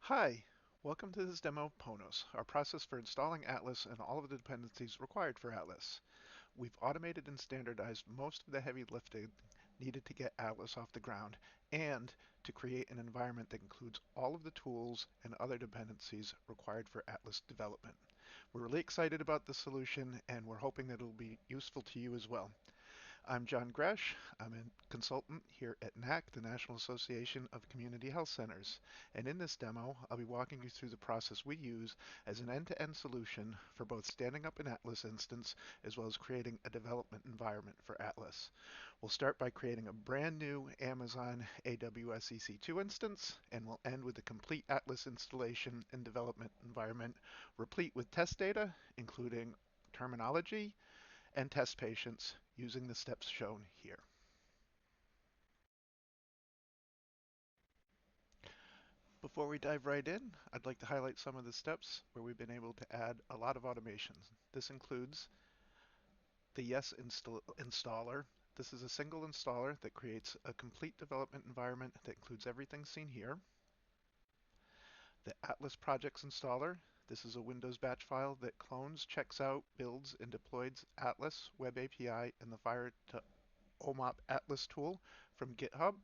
Hi, welcome to this demo of Ponos, our process for installing Atlas and all of the dependencies required for Atlas. We've automated and standardized most of the heavy lifting needed to get Atlas off the ground and to create an environment that includes all of the tools and other dependencies required for Atlas development. We're really excited about the solution and we're hoping that it'll be useful to you as well. I'm John Gresh. I'm a consultant here at NAC, the National Association of Community Health Centers. And in this demo, I'll be walking you through the process we use as an end-to-end solution for both standing up an Atlas instance as well as creating a development environment for Atlas. We'll start by creating a brand new Amazon AWS EC2 instance, and we'll end with a complete Atlas installation and development environment replete with test data, including terminology, and test patients using the steps shown here. Before we dive right in, I'd like to highlight some of the steps where we've been able to add a lot of automations. This includes the installer. This is a single installer that creates a complete development environment that includes everything seen here. The Atlas Projects installer. This is a Windows batch file that clones, checks out, builds, and deploys Atlas, Web API, and the Fire to OMOP Atlas tool from GitHub.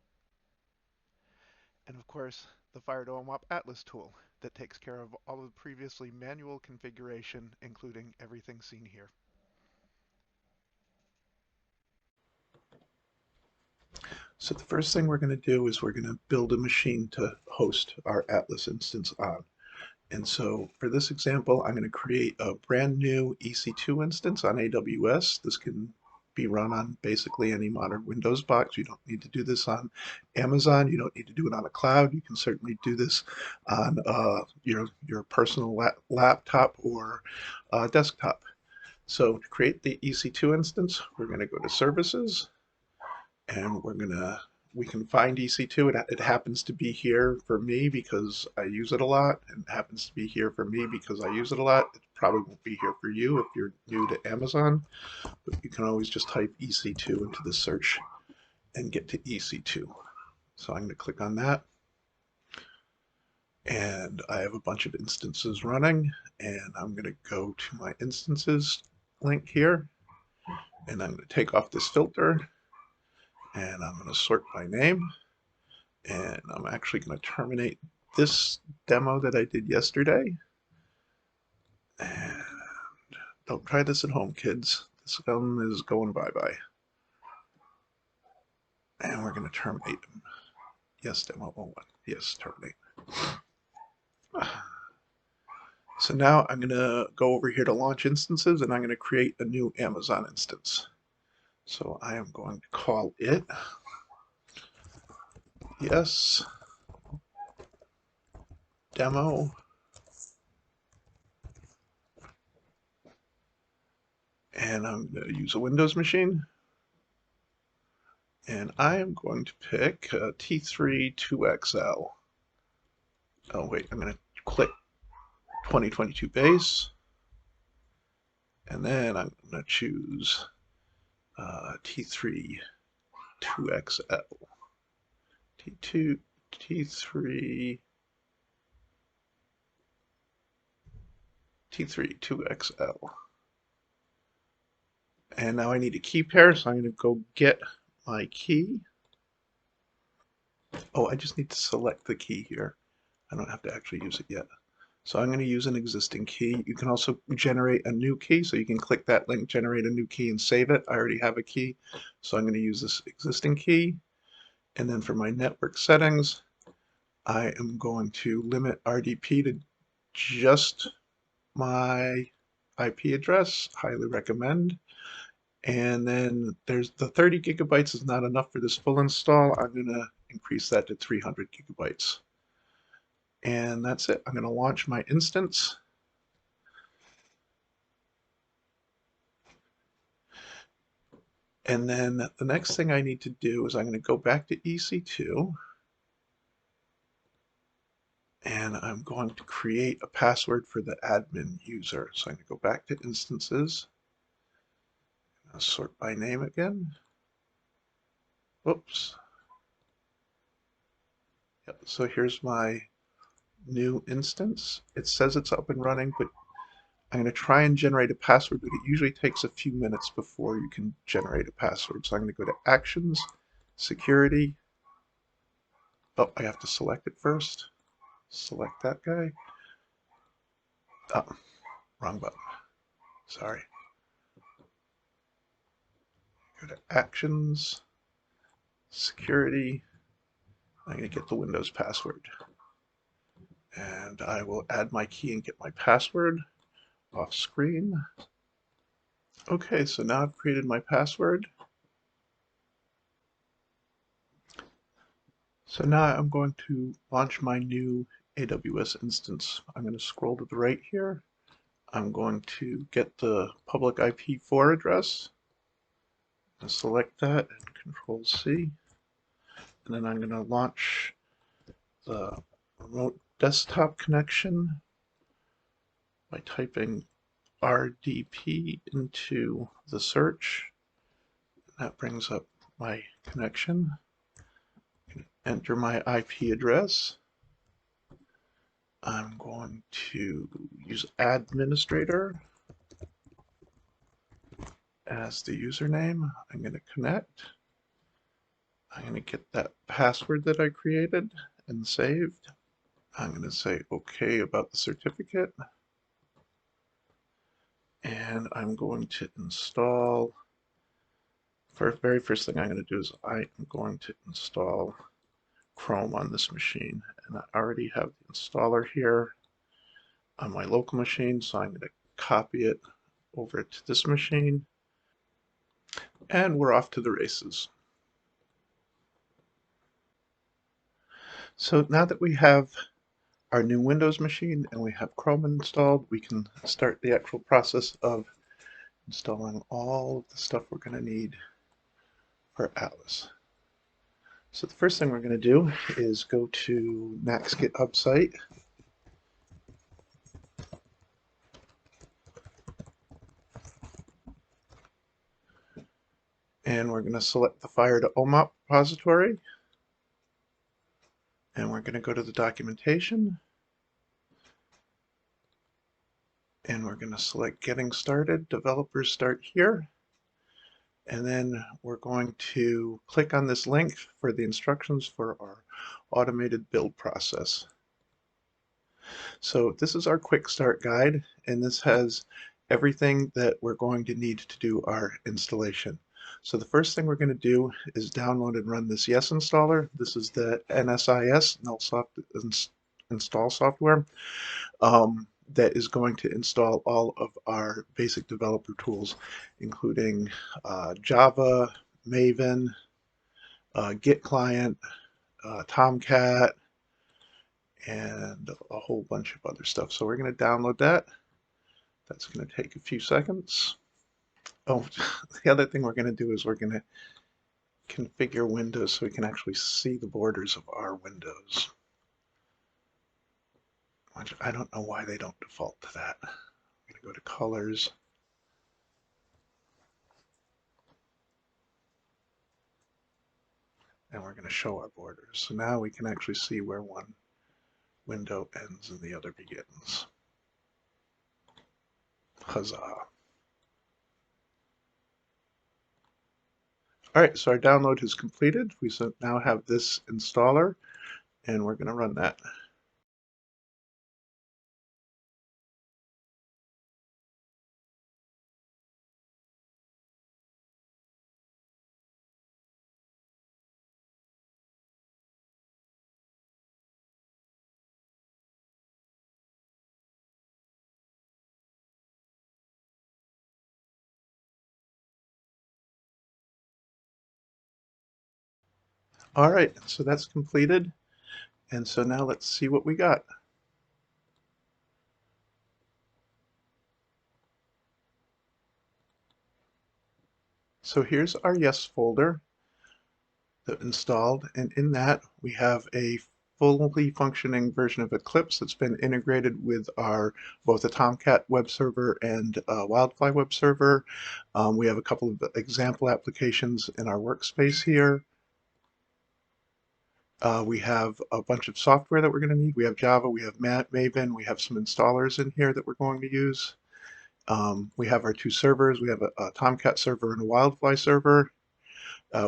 And of course, the Fire to OMOP Atlas tool that takes care of all of the previously manual configuration, including everything seen here. So the first thing we're going to do is we're going to build a machine to host our Atlas instance on. And so for this example, I'm going to create a brand new EC2 instance on AWS. This can be run on basically any modern Windows box. You don't need to do this on Amazon. You don't need to do it on a cloud. You can certainly do this on your personal laptop or desktop. So to create the EC2 instance, we're going to go to Services, and we can find EC2. It happens to be here for me because I use it a lot, and it happens to be here for me because I use it a lot. It probably won't be here for you if you're new to Amazon, but you can always just type EC2 into the search and get to EC2. So I'm going to click on that, and I have a bunch of instances running, and I'm going to go to my instances link here, and I'm going to take off this filter, and I'm going to sort by name. And I'm actually going to terminate this demo that I did yesterday. And don't try this at home, kids. This one is going bye-bye. And we're going to terminate them. Yes, demo 1. Yes, terminate. So now I'm going to go over here to launch instances, and I'm going to create a new Amazon instance. So I am going to call it yes demo, and I'm going to use a Windows machine. And I am going to pick T3 2XL. Oh wait, I'm going to click 2022 base, and then I'm going to choose T3 2XL. T2, T3, T3 2XL. And now I need a key pair, so I'm going to go get my key. Oh, I just need to select the key here. I don't have to actually use it yet. So I'm going to use an existing key. You can also generate a new key, so you can click that link, generate a new key, and save it. I already have a key, so I'm going to use this existing key. And then for my network settings, I am going to limit RDP to just my IP address, highly recommend. And then there's the 30 gigabytes is not enough for this full install. I'm going to increase that to 300 gigabytes. And that's it. I'm going to launch my instance. And then the next thing I need to do is I'm going to go back to EC2, and I'm going to create a password for the admin user. So I'm going to go back to instances, I'll sort by name again. Whoops. Yep, so here's my new instance. It says it's up and running, but I'm going to try and generate a password, but it usually takes a few minutes before you can generate a password. So I'm going to go to Actions, Security. Oh, I have to select it first. Select that guy. Oh, wrong button. Sorry. Go to Actions, Security. I'm going to get the Windows password. And I will add my key and get my password off screen. Okay, so now I've created my password. So now I'm going to launch my new AWS instance. I'm going to scroll to the right here. I'm going to get the public IP4 address and select that and Control C. And then I'm going to launch the remote desktop connection by typing RDP into the search. That brings up my connection. Enter my IP address. I'm going to use administrator as the username. I'm going to connect. I'm going to get that password that I created and saved. I'm going to say OK about the certificate. And I'm going to install. Very first thing I'm going to do is I'm going to install Chrome on this machine. And I already have the installer here on my local machine, so I'm going to copy it over to this machine. And we're off to the races. So now that we have our new Windows machine and we have Chrome installed, we can start the actual process of installing all of the stuff we're going to need for Atlas. So the first thing we're going to do is go to Mac's GitHub site. And we're going to select the Fire to OMOP repository. And we're going to go to the documentation. And we're going to select Getting Started. Developers start here. And then we're going to click on this link for the instructions for our automated build process. So this is our quick start guide, and this has everything that we're going to need to do our installation. So the first thing we're going to do is download and run this Yes installer. This is the NSIS, Nullsoft install software, that is going to install all of our basic developer tools, including Java, Maven, Git client, Tomcat, and a whole bunch of other stuff. So we're going to download that. That's going to take a few seconds. Oh, the other thing we're going to do is we're going to configure windows so we can actually see the borders of our windows. Which I don't know why they don't default to that. I'm going to go to colors. And we're going to show our borders. So now we can actually see where one window ends and the other begins. Huzzah. All right, so our download is completed. We now have this installer, and we're going to run that. All right, so that's completed. And so now let's see what we got. So here's our Yes folder that installed, and in that we have a fully functioning version of Eclipse that's been integrated with our both a Tomcat web server and a Wildfly web server. We have a couple of example applications in our workspace here. We have a bunch of software that we're going to need. We have Java, we have Maven, we have some installers in here that we're going to use. We have our two servers. We have a Tomcat server and a Wildfly server.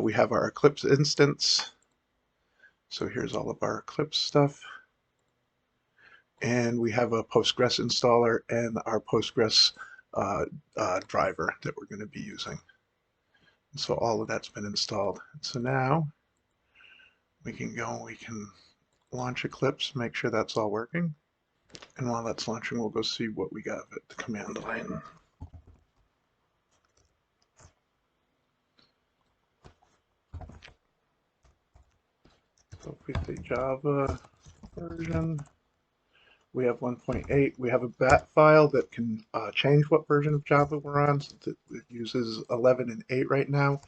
We have our Eclipse instance. So here's all of our Eclipse stuff. And we have a Postgres installer and our Postgres driver that we're going to be using. And so all of that's been installed. So now we can go, we can launch Eclipse, make sure that's all working. And while that's launching, we'll go see what we got at the command line. So if we say Java version, we have 1.8. We have a bat file that can change what version of Java we're on. So it uses 11 and 8 right now.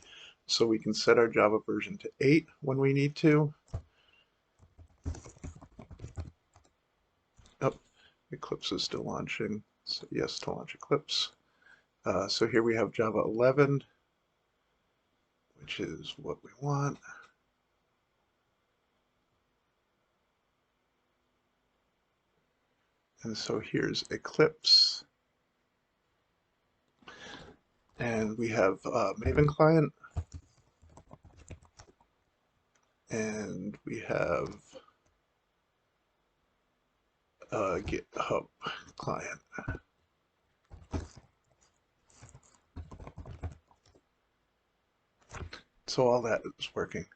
So we can set our Java version to 8 when we need to. Oh, Eclipse is still launching. So yes to launch Eclipse. So here we have Java 11, which is what we want. And so here's Eclipse. And we have Maven client. And we have GitHub client. So all that is working.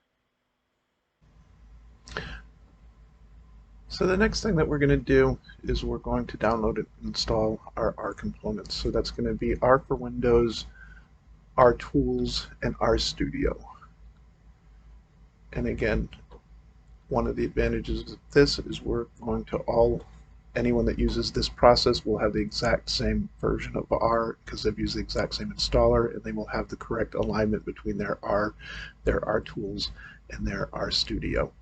So the next thing that we're going to do is we're going to download and install our R components. So that's going to be R for Windows, R Tools, and R Studio. And again, one of the advantages of this is we're going to anyone that uses this process will have the exact same version of R because they've used the exact same installer, and they will have the correct alignment between their R Tools, and their R Studio.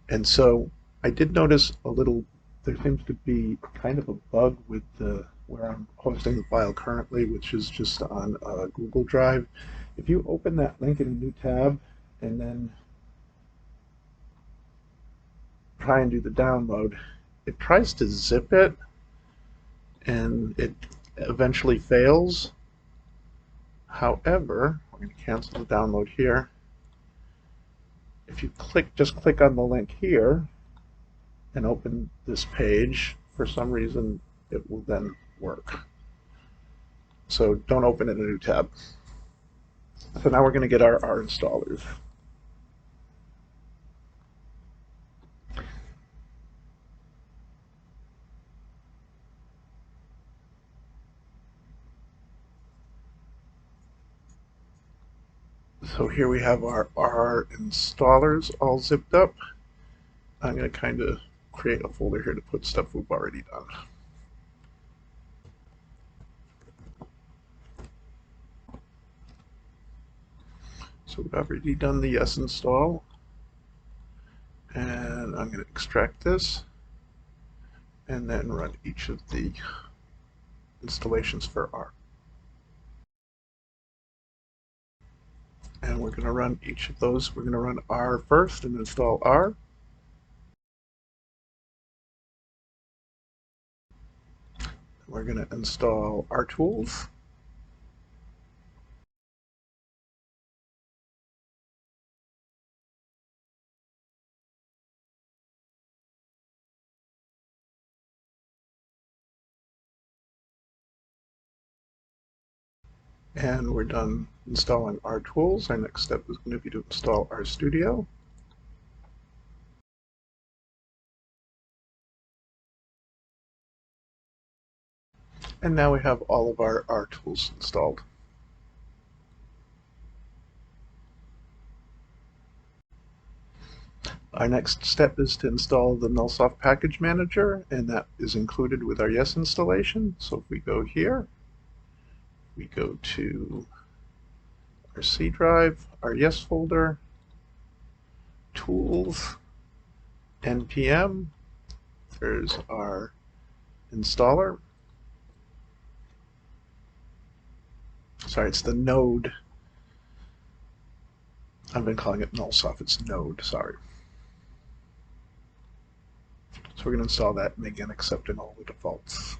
And so I did notice there seems to be kind of a bug with where I'm hosting the file currently, which is just on Google Drive. If you open that link in a new tab and then try and do the download, it tries to zip it and it eventually fails. However, we're going to cancel the download here. If you just click on the link here and open this page, for some reason it will then work. So don't open it in a new tab. So now we're going to get our R installers. So here we have our R installers all zipped up. I'm going to kind of create a folder here to put stuff we've already done. So we've already done the yes install. And I'm going to extract this and then run each of the installations for R. And we're going to run each of those. We're going to run R first and install R. We're going to install R Tools. And we're done installing R Tools. Our next step is going to be to install R Studio. And now we have all of our R Tools installed. Our next step is to install the Nullsoft Package Manager, and that is included with our Yes installation. So if we go here, we go to our C drive, our Yes folder, Tools, NPM, there's our installer. Sorry, it's the node. I've been calling it Nullsoft, it's node, sorry. we're going to install that, and again, accepting all the defaults.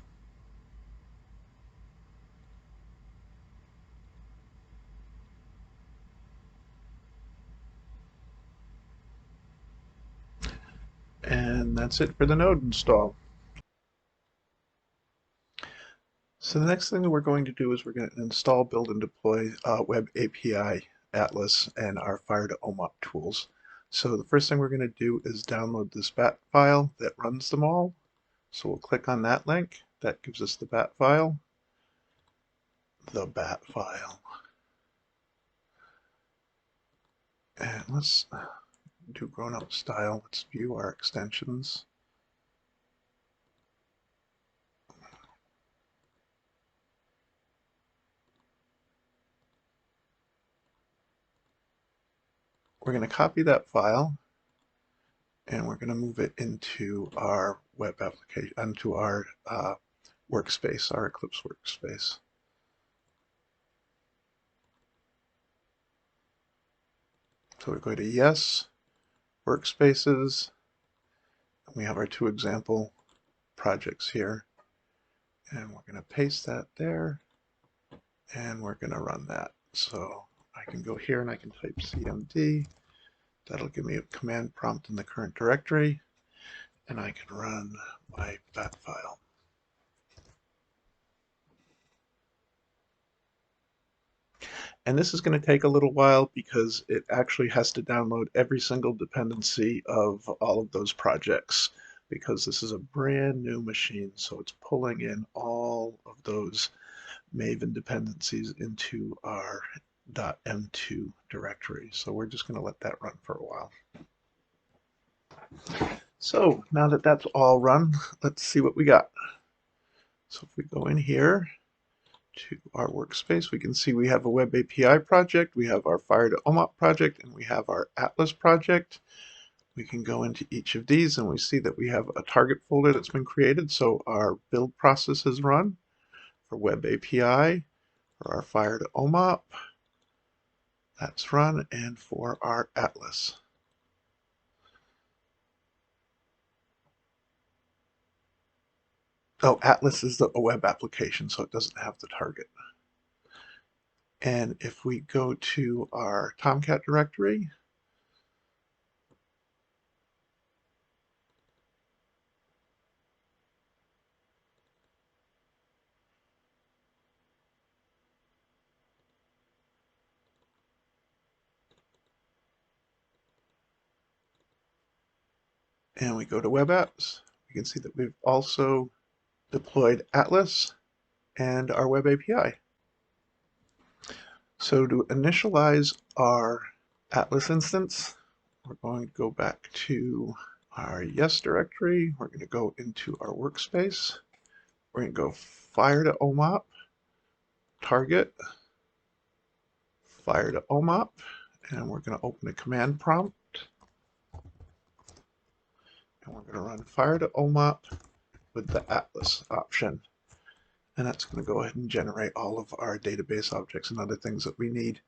And that's it for the node install. So the next thing that we're going to do is we're going to install, build, and deploy Web API, Atlas, and our Fire to OMOP tools. So the first thing we're going to do is download this bat file that runs them all. So we'll click on that link. That gives us the bat file. The bat file. And let's do grown-up style. Let's view our extensions. We're going to copy that file, and we're going to move it into our web application, onto our workspace, our Eclipse workspace. So we go to Yes, Workspaces, and we have our two example projects here. And we're going to paste that there, and we're going to run that. So I can go here and I can type cmd. That'll give me a command prompt in the current directory, and I can run my bat file. And this is going to take a little while because it actually has to download every single dependency of all of those projects, because this is a brand new machine. So it's pulling in all of those Maven dependencies into our .m2 directory. So we're just going to let that run for a while. So now that that's all run, let's see what we got. So if we go in here to our workspace, we can see we have a Web API project, we have our Fire to OMOP project, and we have our Atlas project. We can go into each of these and we see that we have a target folder that's been created. So our build process is run for Web API, for our Fire to OMOP, that's run, and for our Atlas. Oh, Atlas is a web application, so it doesn't have the target. And if we go to our Tomcat directory, and we go to web apps, we can see that we've also deployed Atlas and our web API. So to initialize our Atlas instance, we're going to go back to our Yes directory. We're going to go into our workspace. We're going to go Fire to OMOP, target, Fire to OMOP, and we're going to open a command prompt. And we're going to run Fire to OMOP with the Atlas option. And that's going to go ahead and generate all of our database objects and other things that we need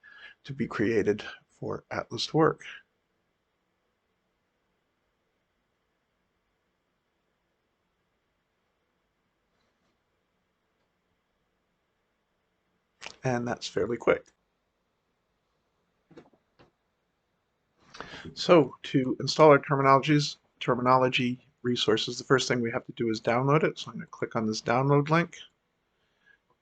to be created for Atlas to work. And that's fairly quick. So to install our terminology resources, the first thing we have to do is download it. So I'm going to click on this download link.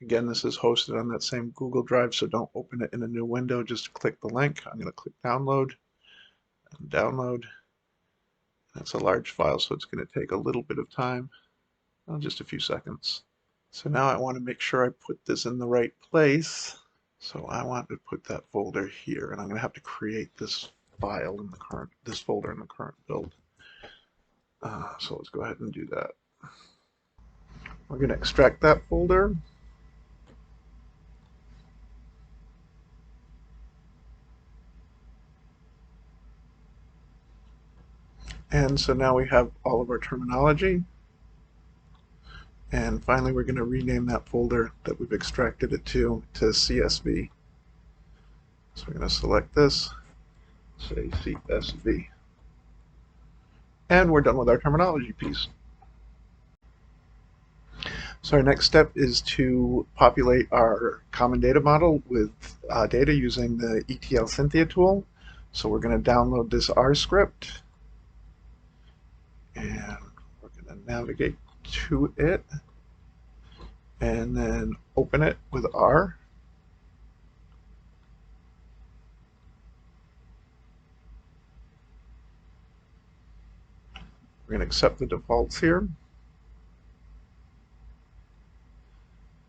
Again, this is hosted on that same Google Drive, so don't open it in a new window, just click the link. I'm going to click download and download. That's a large file, so it's going to take a little bit of time, just a few seconds. So now I want to make sure I put this in the right place. So I want to put that folder here, and I'm going to have to create this file in the current, this folder in the current build. So let's go ahead and do that. We're going to extract that folder. And so now we have all of our terminology. And finally, we're going to rename that folder that we've extracted it to CSV. So we're going to select this, say CSV. And we're done with our terminology piece. So our next step is to populate our common data model with data using the ETL Cynthia tool. So we're going to download this R script, and we're going to navigate to it, and then open it with R. We're going to accept the defaults here.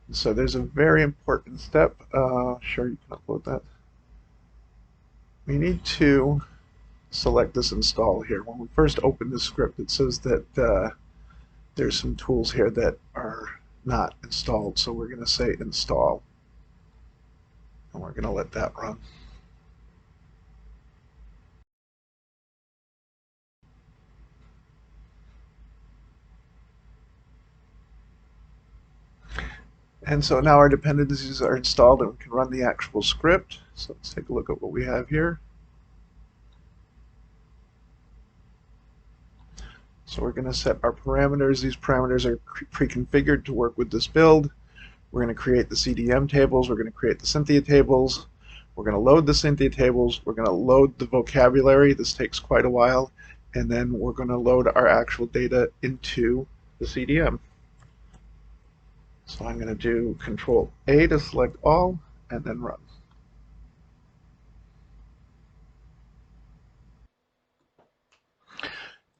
So there's a very important step. Sure, you can upload that. We need to select this install here. When we first open the script, it says that there's some tools here that are not installed. So we're going to say install, and we're going to let that run. And so now our dependencies are installed and we can run the actual script. So let's take a look at what we have here. So we're going to set our parameters. These parameters are pre-configured to work with this build. We're going to create the CDM tables. We're going to create the Cynthia tables. We're going to load the Cynthia tables. We're going to load the vocabulary. This takes quite a while. And then we're going to load our actual data into the CDM. So I'm going to do Control A to select all and then run.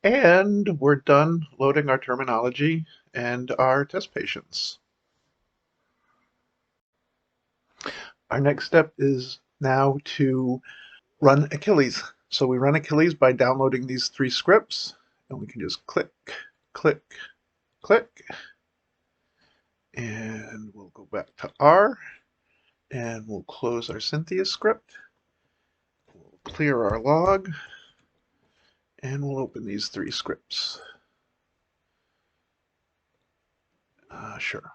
And we're done loading our terminology and our test patients. Our next step is now to run Achilles. So we run Achilles by downloading these 3 scripts, and we can just click, click, click, and we'll go back to R, and we'll close our Cynthia script. We'll clear our log, and we'll open these 3 scripts. Sure.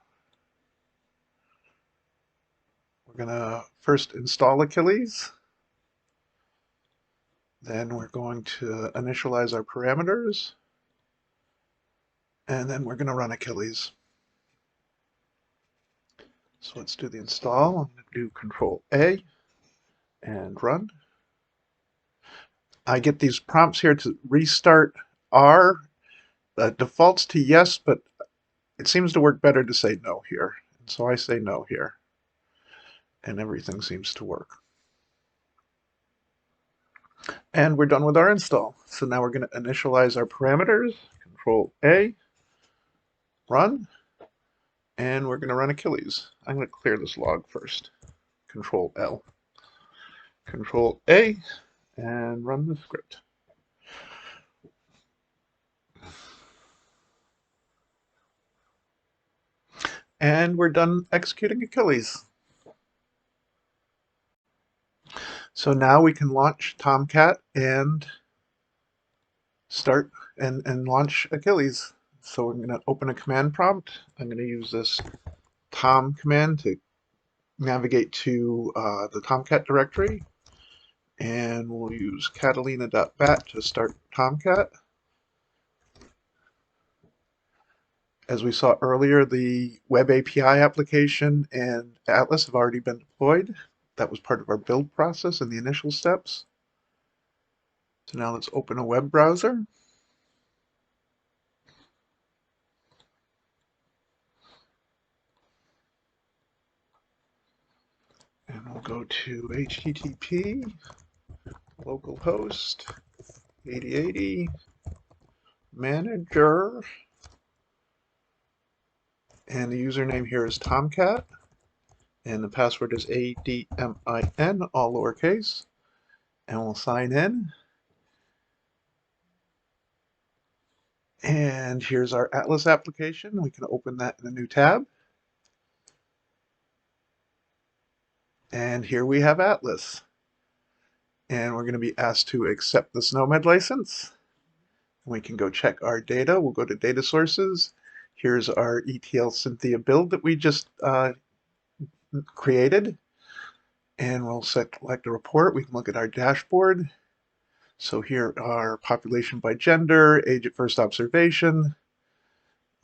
We're going to first install Achilles. Then we're going to initialize our parameters. And then we're going to run Achilles. So let's do the install. I'm going to do Control A and run. I get these prompts here to restart R. Defaults to yes, but it seems to work better to say no here. And so I say no here. And everything seems to work. And we're done with our install. So now we're going to initialize our parameters. Control A, run, and we're going to run Achilles. I'm going to clear this log first. Control L. Control A, and run the script. And we're done executing Achilles. So now we can launch Tomcat and start and launch Achilles. So I'm going to open a command prompt. I'm going to use this tom command to navigate to the Tomcat directory. And we'll use catalina.bat to start Tomcat. As we saw earlier, the Web API application and Atlas have already been deployed. That was part of our build process in the initial steps. So now let's open a web browser. And we'll go to HTTP, localhost, 8080, manager, and the username here is Tomcat, and the password is ADMIN, all lowercase, and we'll sign in. And here's our Atlas application. We can open that in a new tab. And here we have Atlas. And we're going to be asked to accept the SNOMED license. We can go check our data. We'll go to data sources. Here's our ETL Cynthia build that we just created. And we'll select a report. We can look at our dashboard. So here are population by gender, age at first observation,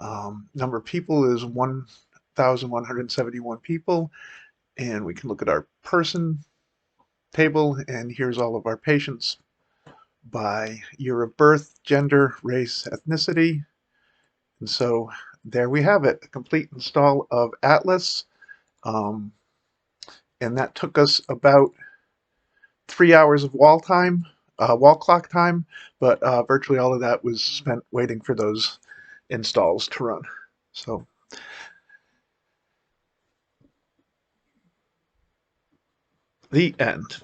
Number of people is 1,171 people, and we can look at our person table, and here's all of our patients by year of birth, gender, race, ethnicity. And so there we have it, a complete install of Atlas. Um, and that took us about 3 hours of wall clock time, but virtually all of that was spent waiting for those installs to run. So the end.